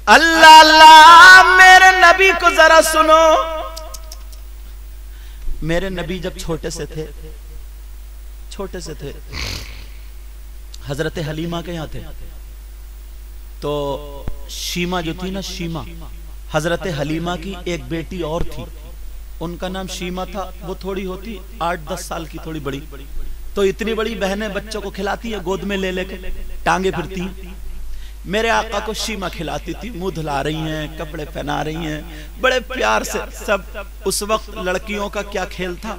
अल्लाह अल्लाह, मेरे नबी को जरा सुनो। मेरे नबी जब छोटे से थे हजरत हलीमा के यहाँ थे, तो शीमा जो थी ना, शीमा हजरत हलीमा की एक बेटी और थी, उनका नाम शीमा था। वो थोड़ी होती 8-10 साल की, थोड़ी बड़ी। तो इतनी बड़ी बहनें बच्चों को खिलाती है, गोद में ले लेके टांगे फिरती। मेरे आका को शीमा खिलाती थी, मुंह धुला रही हैं, कपड़े पहना रही हैं, बड़े प्यार से सब। उस वक्त लड़कियों का क्या खेल था,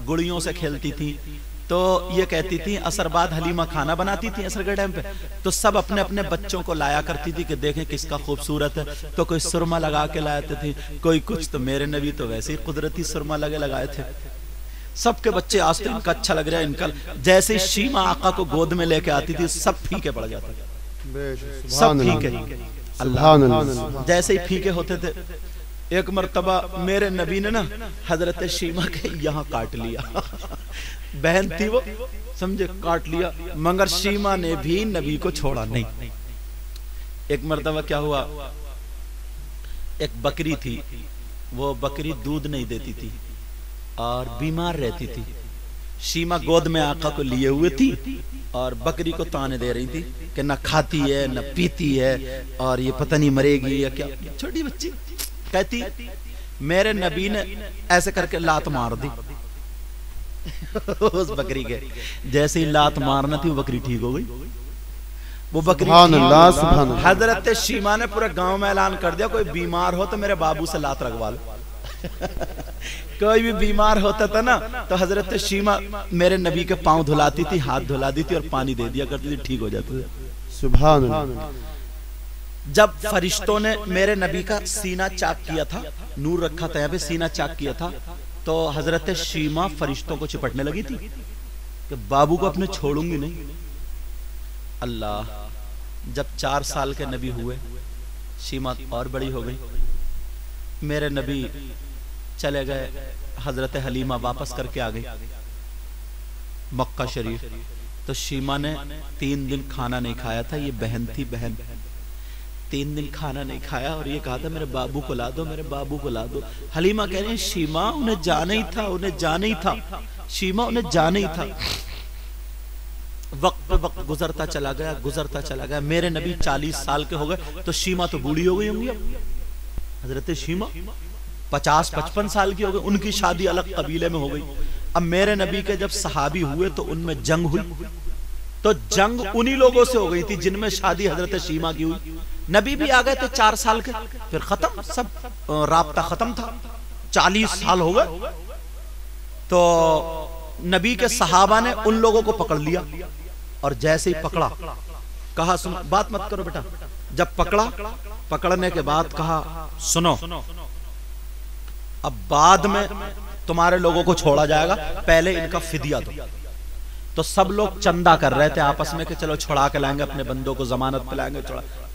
गुड़ियों से खेलती थी। तो ये कहती थी, असर बाद हलीमा खाना बनाती थी असर के टाइम पे, तो सब अपने अपने बच्चों को लाया करती थी कि देखें किसका खूबसूरत है। तो कोई सुरमा लगा के लाते थे, कोई कुछ। तो मेरे नबी तो वैसे ही कुदरती सुरमा लगाए थे। सबके बच्चे आज तो इनका अच्छा लग रहा है इनका। जैसे ही शीमा आका को गोद में लेके आती थी, सब फीके पड़ जाते थे, सब फीके। अल्लाह, जैसे ही फीके होते थे। एक मर्तबा मेरे नबी ने ना हजरत शीमा के यहाँ काट लिया। बहन थी वो, समझे, काट लिया, मगर शीमा ने भी नबी को छोड़ा नहीं। एक मर्तबा क्या हुआ, एक बकरी थी, वो बकरी दूध नहीं देती थी और बीमार रहती थी। शीमा गोद में आका को लिए हुए थी और बकरी को ताने दे रही थी कि न खाती है न पीती है और ये पता नहीं मरेगी या क्या। छोटी बच्ची कहती, मेरे नबी ने ऐसे करके लात मार दी उस बकरी के। जैसे ही लात मारना थी, वो बकरी ठीक हो गई। वो बकरी हजरत शीमा ने पूरे गांव में ऐलान कर दिया, कोई बीमार हो तो मेरे बाबू से लात रखवा लो। कोई भी बीमार होता था ना, तो हजरत शीमा मेरे नबी के पांव धुलाती थी, हाथ धुलाती थी और पानी दे दिया करती थी, ठीक हो जाते थे। सुभान अल्लाह। जब फरिश्तों ने मेरे नबी का सीना चाक किया था, नूर रखा था यहाँ पे, सीना चाक किया था, तो हजरत शीमा फरिश्तों को चिपटने लगी थी कि बाबू को अपने छोड़ूंगी नहीं। अल्लाह, जब 4 साल के नबी हुए, शीमा और बड़ी हो गई। मेरे नबी चले गए, हजरत हलीमा वापस करके आ गई मक्का शरीफ। तो शीमा ने 3 दिन खाना नहीं खाया था। ये बहन थी, बहन 3 दिन खाना नहीं खाया और ये कहा था, मेरे बाबू को ला दो, मेरे बाबू को ला दो। हलीमा कह रही है, शीमा उन्हें जाना ही था, उन्हें जाना ही था, शीमा उन्हें जाना ही था। वक्त गुजरता चला गया, गुजरता चला गया। मेरे नबी 40 साल के हो गए, तो शीमा तो बूढ़ी हो गई होंगी। अब हजरत शीमा 50-55 साल की हो गई। उनकी शादी अलग कबीले में हो गई। अब मेरे नबी के जब सहाबी हुए तो उनमें जंग हुई, तो जंग उन्हीं लोगों से हो गई थी जिनमें शादी हजरत शीमा की हुई। नबी भी आ गए थे 4 साल के, फिर खत्म, सब राब्ता खत्म था। 40 साल हो गए, तो नबी के सहाबा ने उन लोगों को पकड़ लिया और जैसे ही पकड़ा, कहा सुनो, बात मत करो बेटा। जब पकड़ा, पकड़ने के बाद कहा, सुनो, अब बाद में तुम्हारे लोगों को छोड़ा जाएगा, पहले इनका फिदिया दो। तो सब लोग चंदा कर रहे थे आपस में कि चलो छुड़ा के लाएंगे अपने बंदों को, जमानत पे लाएंगे,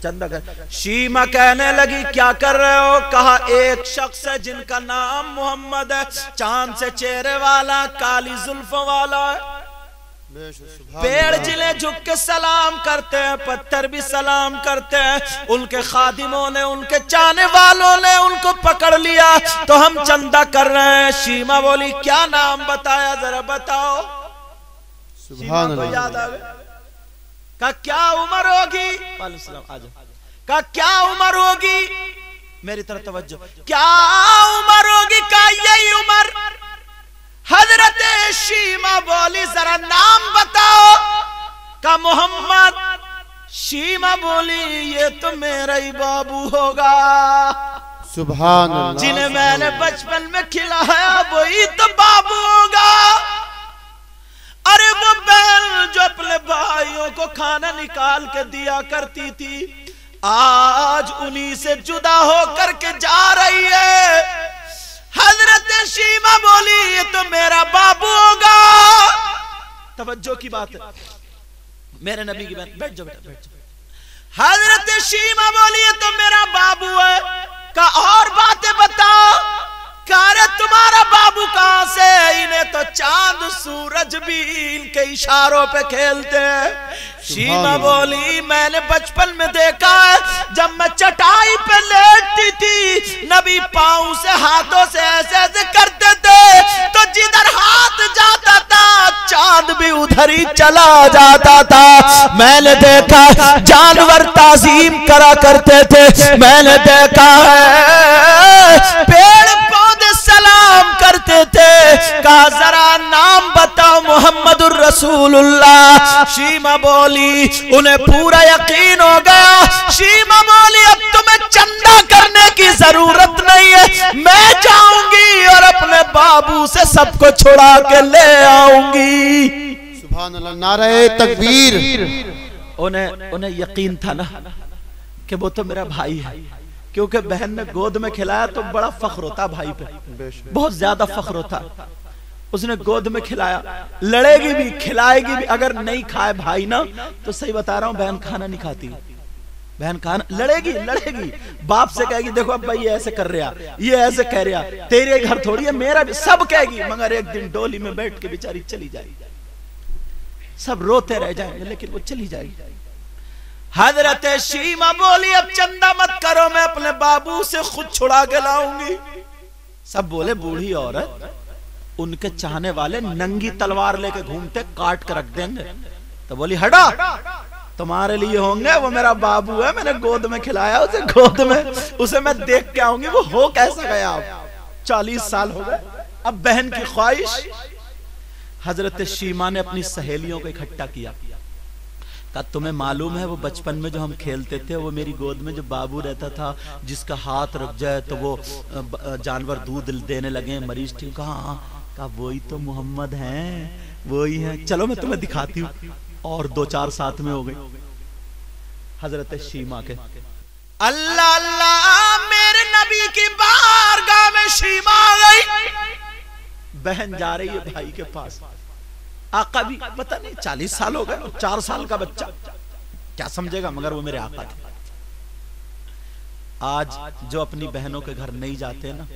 चंदा कर। शीमा कहने लगी, क्या कर रहे हो? कहा, एक शख्स है जिनका नाम मोहम्मद है, चांद से चेहरे वाला, काली जुल्फों वाला है। पेड़ जिले झुक के सलाम करते हैं, पत्थर भी सलाम करते हैं। उनके खादिमों ने, उनके चाहने वालों ने उनको पकड़ लिया, तो हम चंदा कर रहे हैं। शीमा बोली, क्या नाम बताया, जरा बताओ। सुभान अल्लाह। याद आ गया, का क्या उम्र होगी? का क्या उम्र होगी? मेरी तरफ तवज्जो, क्या उम्र होगी? का यही उम्र? हजरत शीमा बोली, जरा नाम बताओ। का मोहम्मद। शीमा बोली, ये तो मेरा ही बाबू होगा, सुभान अल्लाह, जिन्हें मैंने बचपन में खिलाया वही तो बाबू होगा। अरे वो बहन जो अपने भाइयों को खाना निकाल के दिया करती थी, आज उन्हीं से जुदा होकर के जा रही है। हजरत शीमा बोली, ये तो मेरा बाबू होगा। तवज्जो की बात है, मेरे नबी की बात। बैठ जाओ बेटा, बैठ जाओ। हजरत शीमा बोली, ये तो मेरा बाबू है। का और बातें बताओ। अरे तुम्हारा बाबू कहां से? इन्हें तो चांद सूरज भी इनके इशारों पे खेलते हैं। शीमा बोली, मैंने बचपन में देखा है, जब मैं चटाई नबी पाँव से हाथों से ऐसे ऐसे करते थे तो जिधर हाथ जाता था चांद भी उधर ही चला जाता था। मैंने देखा जानवर ताजीम करा करते थे, मैंने देखा है पेड़ पौधे सलाम करते थे। कहा जरा नाम बताओ मोहम्मदुर रसूलुल्लाह। शीमा बोली, उन्हें पूरा यकीन हो गया। शीमा बोली अब तुम्हें चंदा करने की जरूरत नहीं है, मैं जाऊंगी और अपने बाबू से सबको छुड़ा के ले आऊंगी। सुभान अल्लाह, नारे तकबीर। उन्हें यकीन था ना कि वो तो मेरा भाई है, क्योंकि बहन ने गोद में खिलाया तो बड़ा फख्र होता भाई पे, बहुत ज्यादा फख्र होता। उसने गोद में खिलाया, लड़ेगी भी खिलाएगी भी, अगर नहीं खाए भाई ना तो सही बता रहा हूं बहन खाना नहीं खाती। बहन खाना लड़ेगी लड़ेगी, बाप से कहेगी देखो अब भाई ये ऐसे कर रहा, ये ऐसे कह रहा, तेरे घर थोड़ी है मेरा भी, सब कहेगी। मगर एक दिन डोली में बैठ के बेचारी चली जाएगी, सब रोते रह जाएंगे लेकिन वो चली जाएगी। हजरत शीमा बोली अब चंदा मत करो, मैं अपने बाबू से खुद छुड़ा के लाऊंगी। सब बोले बूढ़ी औरत, उनके चाहने वाले नंगी तलवार लेके घूमते, काट के रख देंगे। तो बोली हटा, तुम्हारे लिए होंगे, वो मेरा बाबू है, मैंने गोद में खिलाया उसे, गोद में उसे मैं देख के आऊंगी वो हो कैसा गया। अब 40 साल हो गए, अब बहन की ख्वाहिश। हजरत शीमा ने अपनी सहेलियों को इकट्ठा किया, कहा तुम्हें मालूम है वो बचपन में जो हम खेलते थे, वो मेरी गोद में जो बाबू रहता था जिसका हाथ रुक जाए तो वो जानवर दूध देने लगे, मरीज ठीक। कहा वही तो मोहम्मद हैं, वही हैं, चलो मैं तुम्हें दिखाती हूँ। और 2-4 साथ में हो गए हजरत शीमा के। अल्लाह अल्लाह, मेरे नबी की बारगाह में शीमा आ गई। बहन जा रही है भाई के पास, आका भी पता नहीं 40 साल हो गए, 4 साल का बच्चा क्या समझेगा, मगर वो मेरे आका थे। आज जो अपनी बहनों के घर नहीं जाते ना,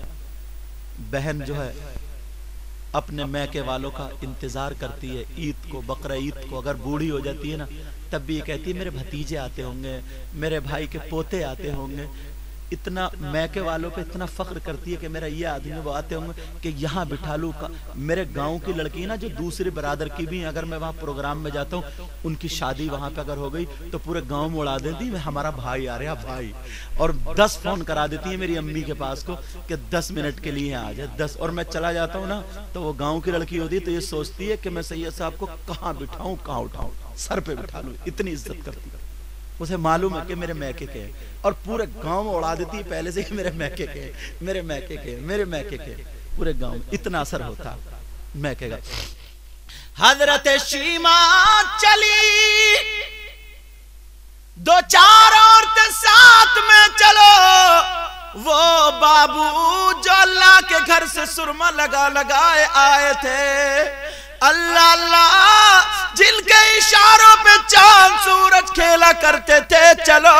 बहन जो है अपने मैके वालों का इंतजार करती है। ईद को, बकरा ईद को अगर बूढ़ी हो जाती है ना, तब भी ये कहती है मेरे भतीजे आते होंगे, मेरे भाई के पोते आते होंगे। इतना मैके वालों पे इतना फख्र करती है कि मेरा ये आदमी वो आते होंगे कि यहाँ बिठा लूँ। मेरे गांव की लड़की ना जो दूसरे बरादर की भी, अगर मैं वहाँ प्रोग्राम में जाता हूँ, उनकी शादी वहाँ पे अगर हो गई तो पूरे गांव में उड़ा देती है हमारा भाई आ रहा भाई, और 10 फोन करा देती है मेरी अम्मी के पास को कि 10 मिनट के लिए आ जाए 10। और मैं चला जाता हूँ ना तो वो गाँव की लड़की होती है तो ये सोचती है कि मैं सैयद साहब को कहाँ बिठाऊँ, कहाँ उठाऊँ, सर पे बिठा लूँ, इतनी इज्जत करती है। उसे मालूम है कि मेरे मैके के, और पूरे गांव में उड़ा देती है पहले से ही मेरे मैके के, मेरे मैके के, मेरे मैके के, पूरे गांव में इतना असर होता मैके का। हजरत शीमा चली, 2-4 औरतें साथ में चलो। वो बाबू जो अल्लाह के घर से सुरमा लगा लगाए आए थे, अल्लाह अल्लाह, जिनके इशारों पे चांद सूरज खेला करते थे, चलो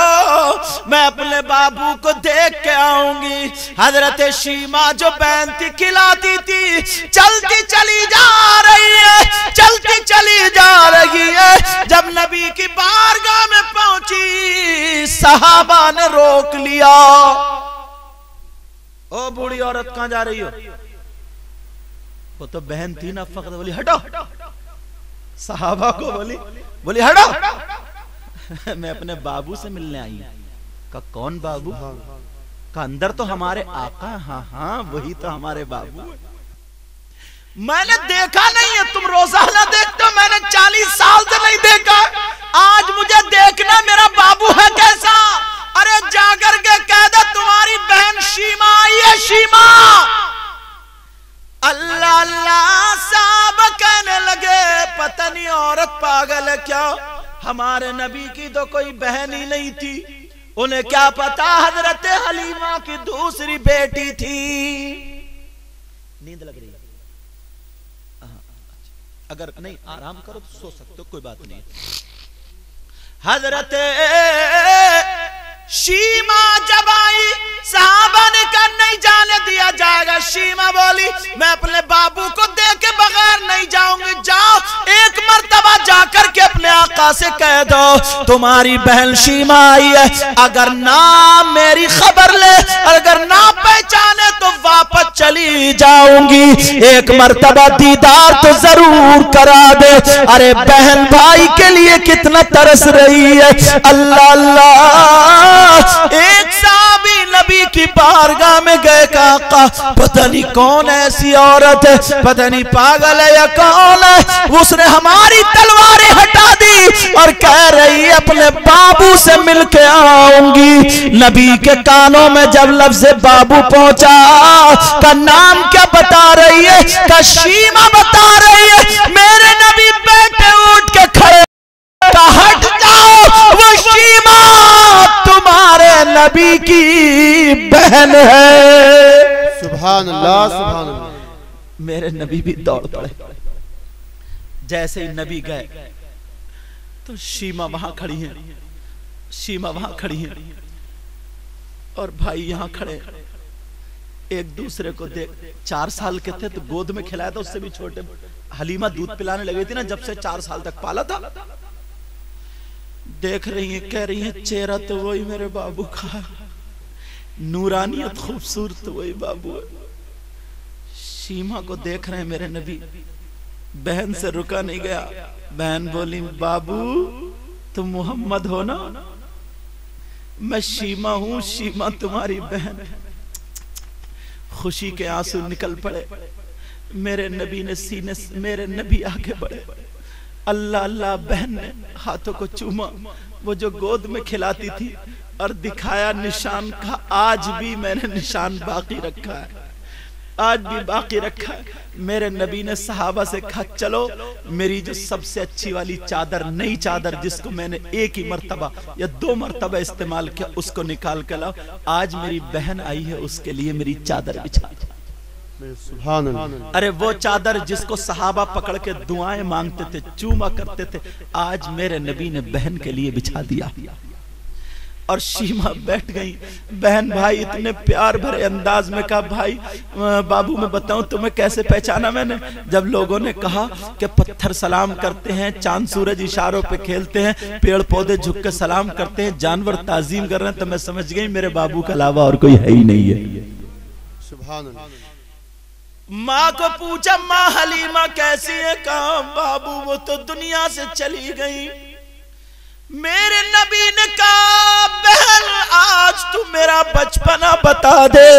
मैं अपने बाबू को देख के आऊंगी। हजरत शीमा जो बहन थी खिलाती थी, चलती चली जा रही है, चलती चली जा रही है। जब नबी की बारगाह में पहुंची, सहाबा ने रोक लिया। ओ बूढ़ी औरत कहां जा रही हो? वो तो बहन थी ना, फख्र बोली हटो, सहाबा को बोली हटो। मैं अपने बाबू से मिलने आई। का कौन बाबू? का अंदर तो हमारे आका। हाँ वही तो हमारे बाबू। मैंने देखा नहीं है, तुम रोजाना देखते हो, मैंने 40 साल से नहीं देखा, आज मुझे देखना मेरा बाबू है कैसा। अरे जाकर के कह दे तुम्हारी बहन शीमा आई है, शीमा। अल्लाह अल्लाह, साहब कहने लगे पता नहीं औरत पागल है क्या, हमारे नबी की तो कोई बहन ही नहीं थी, उन्हें क्या पता हजरत हलीमा की दूसरी बेटी थी। नींद लग रही है? अगर नहीं आराम करो तो सो सकते हो, कोई बात नहीं। हजरत शीमा जब आई, साहबा ने कहा नहीं जाने दिया जाएगा। शीमा बोली मैं अपने बाबू को दे के बगैर नहीं जाऊंगी। जाओ एक मर्तबा जाकर के अपने आका से कह दो तुम्हारी बहन शीमा आई है, अगर ना मेरी खबर ले, अगर ना पहचाने तो वापस चली जाऊंगी, एक मर्तबा दीदार तो जरूर करा दे। अरे बहन भाई के लिए कितना तरस रही है। अल्लाह अल्लाह। एक साहबी नबी की बारगाह में गए, कहा पता नहीं कौन ऐसी औरत है, पता नहीं पागल है या कौन है, उसने हमारी तलवारें हटा दी और कह रही है अपने बाबू से मिलके आऊंगी। नबी के कानों में जब लफ्ज़ बाबू पहुंचा, का नाम क्या बता रही है, का शीमा बता रही है। मेरे नबी बैठे उठ के खड़े, हट जाओ, वो शीमा तुम्हारे नबी की बहन है। सुभान अल्लाह सुभान अल्लाह। मेरे नबी भी दौड़ पड़े। जैसे ही नबी गए तो शीमा वहां खड़ी है, शीमा वहां खड़ी है और भाई यहां खड़े, एक दूसरे को देख। 4 साल के थे तो गोद में खिलाया था, उससे भी छोटे। हलीमा दूध पिलाने लगी थी ना, जब से 4 साल तक पाला था। देख रही है, कह रही है चेहरा तो वही मेरे बाबू का है, नूरानियत खूबसूरत वही बाबू है। शीमा को देख रहे हैं मेरे नबी, बहन से रुका नहीं गया। बहन बोली बाबू तुम मोहम्मद हो ना? मैं शीमा हूं, शीमा तुम्हारी बहन है। खुशी के आंसू निकल पड़े। मेरे नबी ने सीने से, मेरे नबी आगे बढ़े, अल्लाह अल्लाह। बहन ने हाथों को चूमा, वो जो गोद में खिलाती थी, और दिखाया निशान का। आज भी मैंने निशान बाकी रखा है, आज भी बाकी रखा है। मेरे नबी ने सहाबा से कहा चलो मेरी जो सबसे अच्छी वाली चादर, नई चादर जिसको मैंने एक ही मर्तबा या 2 मर्तबा इस्तेमाल किया, उसको निकाल कर लाओ। आज मेरी बहन आई है, उसके लिए मेरी चादर बिछा। सुभान अल्लाह। अरे वो चादर जिसको सहाबा पकड़ के दुआएं मांगते थे, चूमा करते थे, आज मेरे नबी ने बहन के लिए बिछा दिया। और शीमा बैठ गई। बहन भाई इतने प्यार भरे अंदाज में कहा भाई बाबू मैं बताऊं तुम्हें कैसे पहचाना मैंने? जब लोगों ने कहा कि पत्थर सलाम करते हैं, चांद सूरज इशारों पे खेलते हैं, पेड़ पौधे झुक के सलाम करते हैं, जानवर ताजीम कर रहे हैं, तो मैं समझ गई मेरे बाबू के अलावा और कोई है ही नहीं है। सुभान अल्लाह। माँ को पूछा माँ हलीमा कैसी है? कहा बाबू वो तो दुनिया से चली गई। मेरे नबी ने कहा बहन आज तू मेरा बचपना बता दे।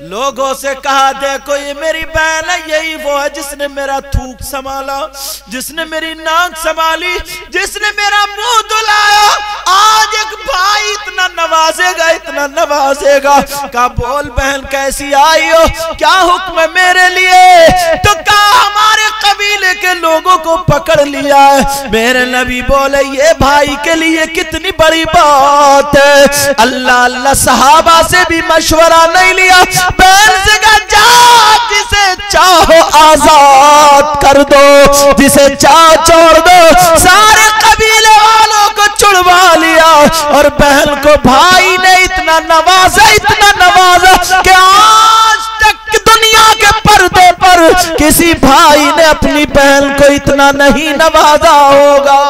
लोगों से कहा देखो ये मेरी बहन है, यही वो है जिसने मेरा थूक संभाला, जिसने मेरी नाक संभाली, जिसने मेरा मुंह धुलाया। आज एक भाई इतना नवाजेगा, इतना नवाजेगा। कहा बोल बहन कैसी आई हो, क्या हुक्म है मेरे लिए? तो कहा हमारे कबीले के लोगों को पकड़ लिया है। मेरे नबी बोले ये भाई के लिए कितनी बड़ी बात है। अल्लाह अल्लाह सहाबा से भी मशवरा नहीं लिया। बहन से कहा जा जिसे चाहो आजाद कर दो, जिसे चाहो छोड़ दो। सारे कबीले वालों को छुड़वा लिया और बहन को भाई ने इतना नवाजा, इतना नवाजा कि आज तक दुनिया के पर्दे पर किसी भाई ने अपनी बहन को इतना नहीं नवाजा होगा।